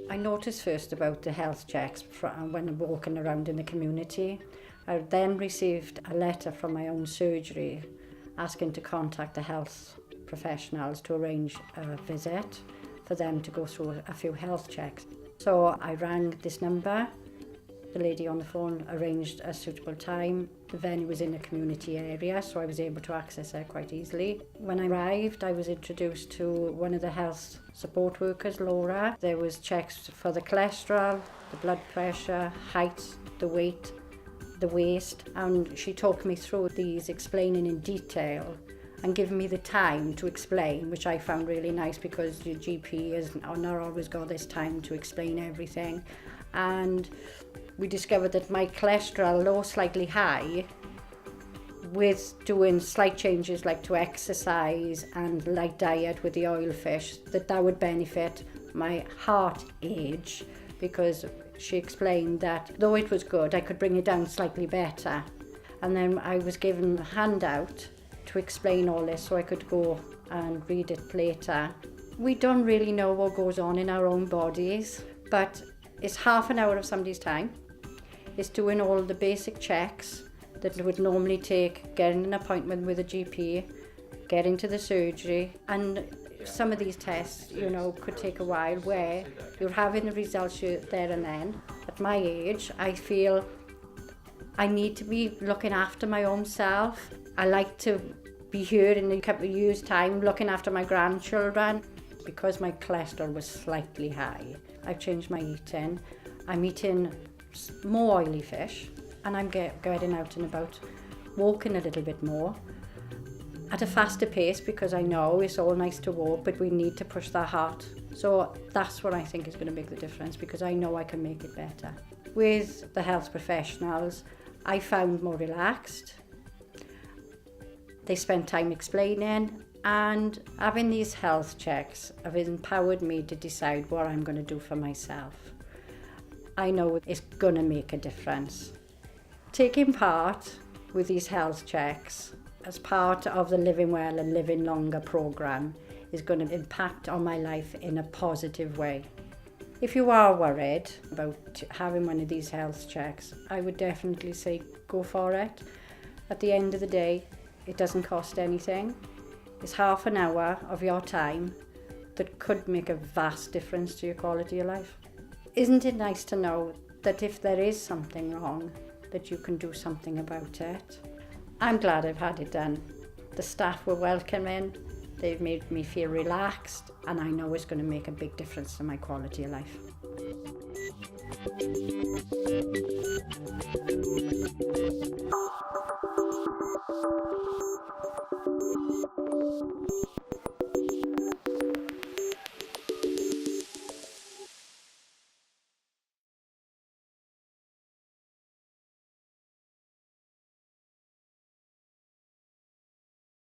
I noticed first about the health checks when walking around in the community. I then received a letter from my own surgery asking to contact the health professionals to arrange a visit for them to go through a few health checks. So I rang this number. The lady on the phone arranged a suitable time. The venue was in a community area, so I was able to access it quite easily. When I arrived, I was introduced to one of the health support workers, Laura. There was checks for the cholesterol, the blood pressure, height, the weight, the waist, and she talked me through these, explaining in detail and giving me the time to explain, which I found really nice because your GP has not always got this time to explain everything. And we discovered that my cholesterol, low slightly high, with doing slight changes like to exercise and light diet with the oil fish, that would benefit my heart age, because she explained that though it was good, I could bring it down slightly better. And then I was given a handout to explain all this so I could go and read it later. We don't really know what goes on in our own bodies, but it's half an hour of somebody's time. It's doing all the basic checks that would normally take getting an appointment with a GP, getting to the surgery, and some of these tests, could take a while where you're having the results there and then. At my age, I feel I need to be looking after my own self. I like to be here in a couple of years' time looking after my grandchildren. Because my cholesterol was slightly high, I've changed my eating. I'm eating more oily fish, and I'm getting out and about, walking a little bit more at a faster pace, because I know it's all nice to walk, but we need to push that heart. So that's what I think is going to make the difference, because I know I can make it better. With the health professionals, I found more relaxed. They spent time explaining, and having these health checks have empowered me to decide what I'm going to do for myself. I know it's going to make a difference. Taking part with these health checks as part of the Living Well and Living Longer programme is going to impact on my life in a positive way. If you are worried about having one of these health checks, I would definitely say go for it. At the end of the day, it doesn't cost anything. It's half an hour of your time that could make a vast difference to your quality of life. Isn't it nice to know that if there is something wrong, that you can do something about it? I'm glad I've had it done. The staff were welcoming, they've made me feel relaxed, and I know it's going to make a big difference to my quality of life.